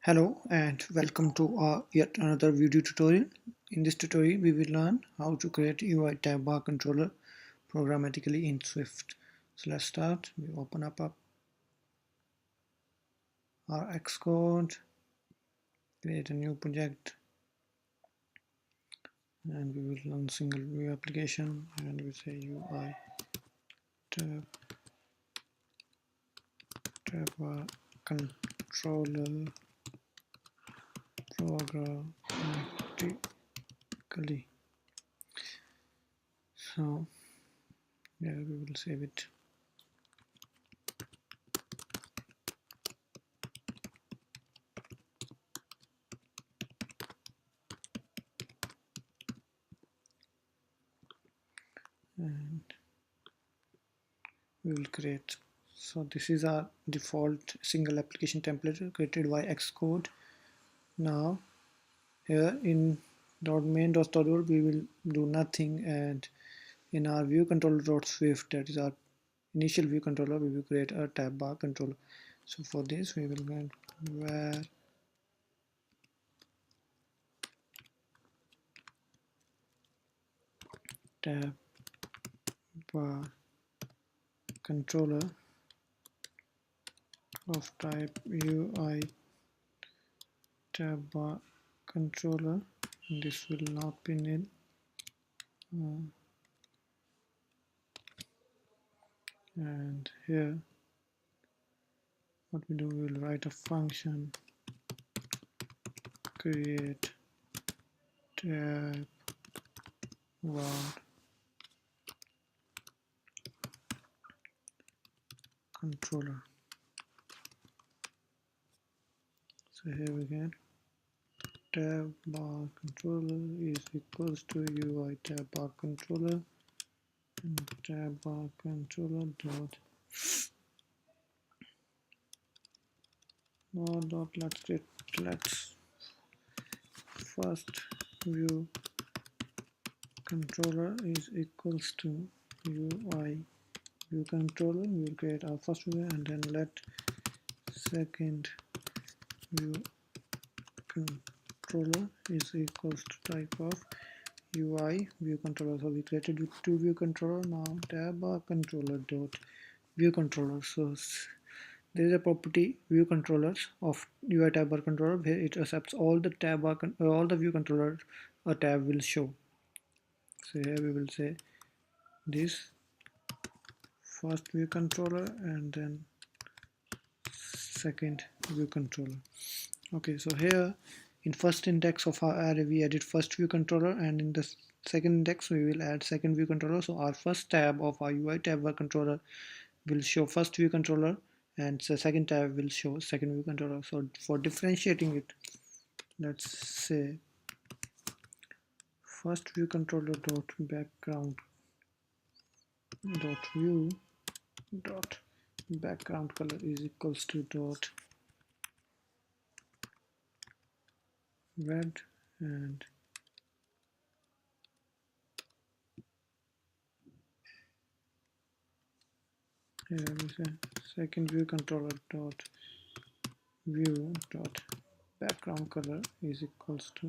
Hello and welcome to yet another video tutorial. In this tutorial we will learn how to create UITabBarController programmatically in Swift. So let's start. We open up our xcode, create a new project, and we will run single view application, and we say UITabBarController Programmatically. So yeah, we will save it. And we will create. So this is our default single application template created by xcode. Now here in .main.start we will do nothing, and in our view controller.swift, that is our initial view controller, we will create a tab bar controller. So for this we will get where tab bar controller of type UI tab bar controller. This will not be nil. And here what we do, we will write a function create tab bar controller. So here we get tab bar controller is equals to UI tab bar controller, and tab bar controller dot let's first view controller is equals to UI view controller. We will create our first view, and then let second view controller is equals to type of UI view controller. So we created with two view controller. Now tab bar controller dot view controller. So there is a property view controllers of UI tab bar controller where it accepts all the all the view controller a tab will show. So here we will say this first view controller and then second view controller. Okay, so here in first index of our array we added first view controller, and in the second index we will add second view controller. So our first tab of our UI tab bar controller will show first view controller, and the second tab will show second view controller. So for differentiating it, let's say first view controller dot background dot view dot background color is equals to dot red, and here we say second view controller dot view dot background color is equals to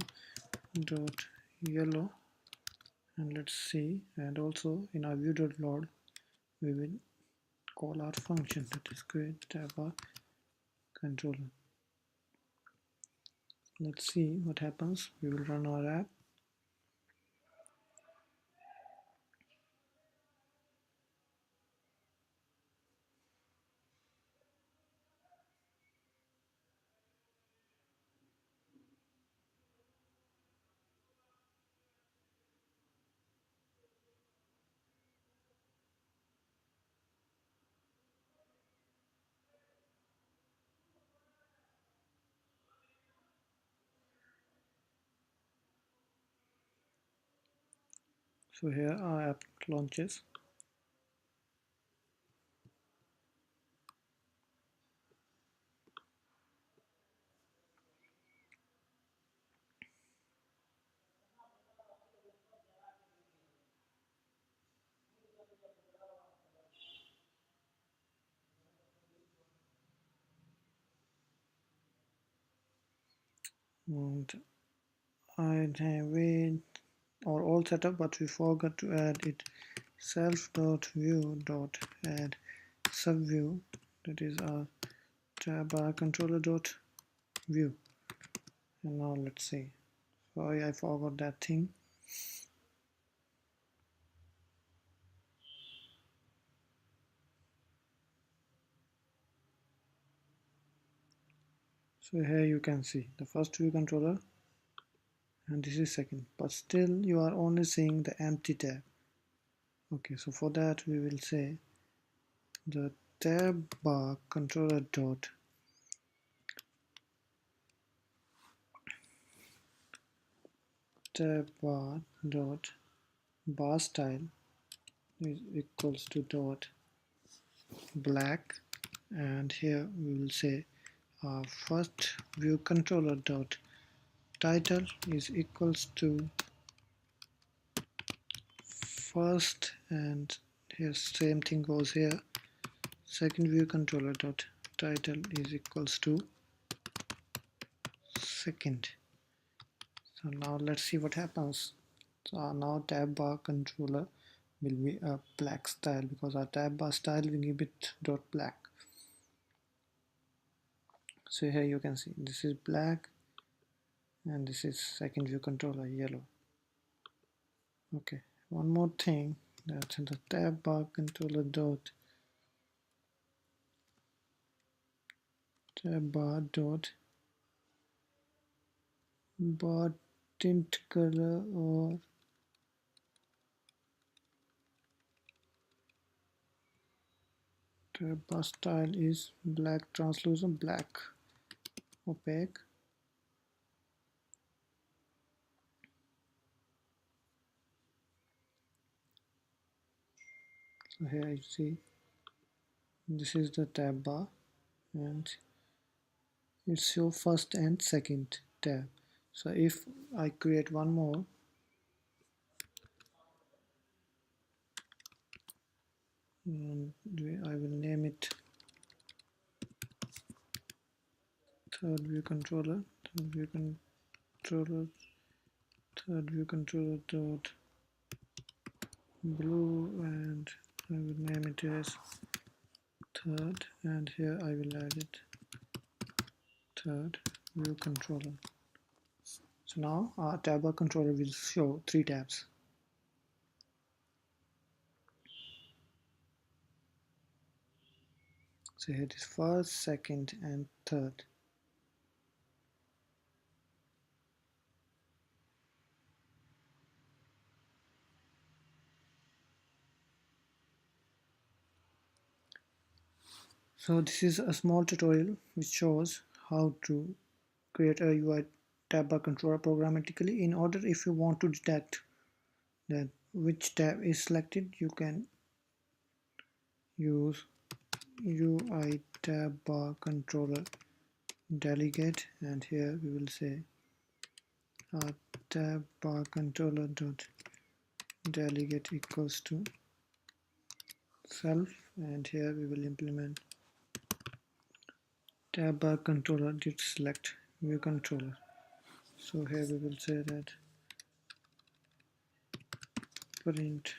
dot yellow. And let's see, and also in our view.load we will call our function that is create tab bar controller. Let's see what happens. We will run our app. So here our app launches. and I have it or all set up, but we forgot to add it. Self.view.add subview, that is our tab bar controller dot view. And now let's see. Sorry, I forgot that thing. So here you can see the first view controller and this is second, but still you are only seeing the empty tab. Okay, so for that we will say the tab bar controller dot tab bar dot bar style is equals to dot black, and here we will say our first view controller dot title is equals to first, and here same thing goes here. Second view controller dot title is equals to second. So now let's see what happens. So now tab bar controller will be a black style because our tab bar style will give it dot black. So here you can see this is black and this is second view controller yellow. Okay, one more thing, that's the tab bar controller dot tab bar dot bar tint color or tab bar style is black translucent, black opaque. So here you see this is the tab bar and it's your first and second tab. So if I create one more, and I will name it third view controller, third view controller, third view controller dot blue, and I will name it as third, and here I will add it third view controller. So now our tab bar controller will show three tabs. So here it is first, second and third. So this is a small tutorial which shows how to create a UITabBar controller programmatically. In order, if you want to detect that which tab is selected, you can use UITabBarController Delegate, and here we will say tab bar controller dot delegate equals to self, and here we will implement tab bar controller did select view controller. So here we will say that print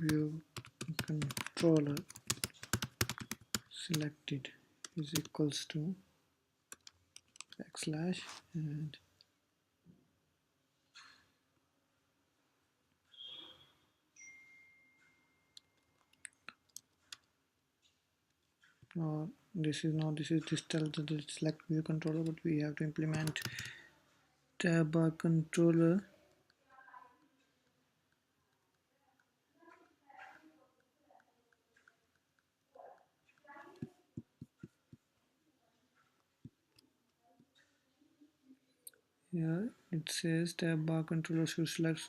view controller selected is equals to backslash, and this tells the select view controller, but we have to implement tab bar controller here. It says tab bar controller should select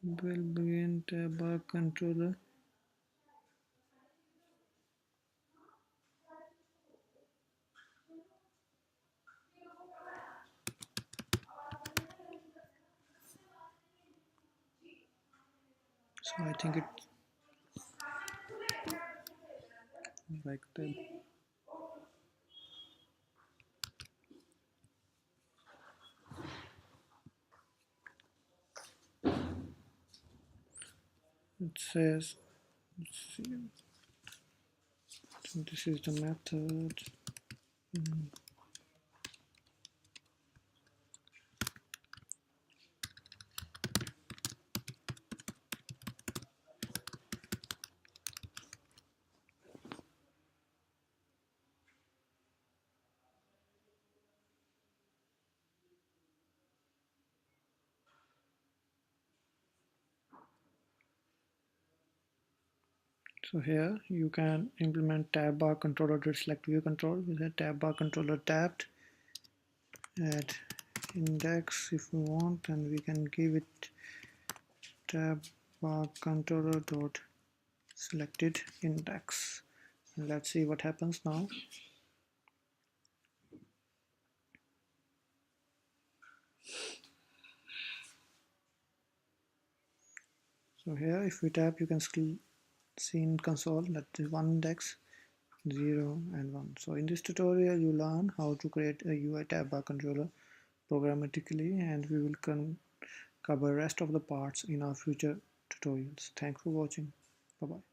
will begin tab bar controller so I think it's like that. it says, let's see, so this is the method. So here you can implement tab bar controller to select view control with a tab bar controller tabbed, add index if we want, and we can give it tab bar controller dot selected index. And let's see what happens now. So here if we tap, you can see in console that is one index, 0 and 1. So in this tutorial you learn how to create a UI tab bar controller programmatically, and we will cover rest of the parts in our future tutorials. Thanks for watching. Bye bye.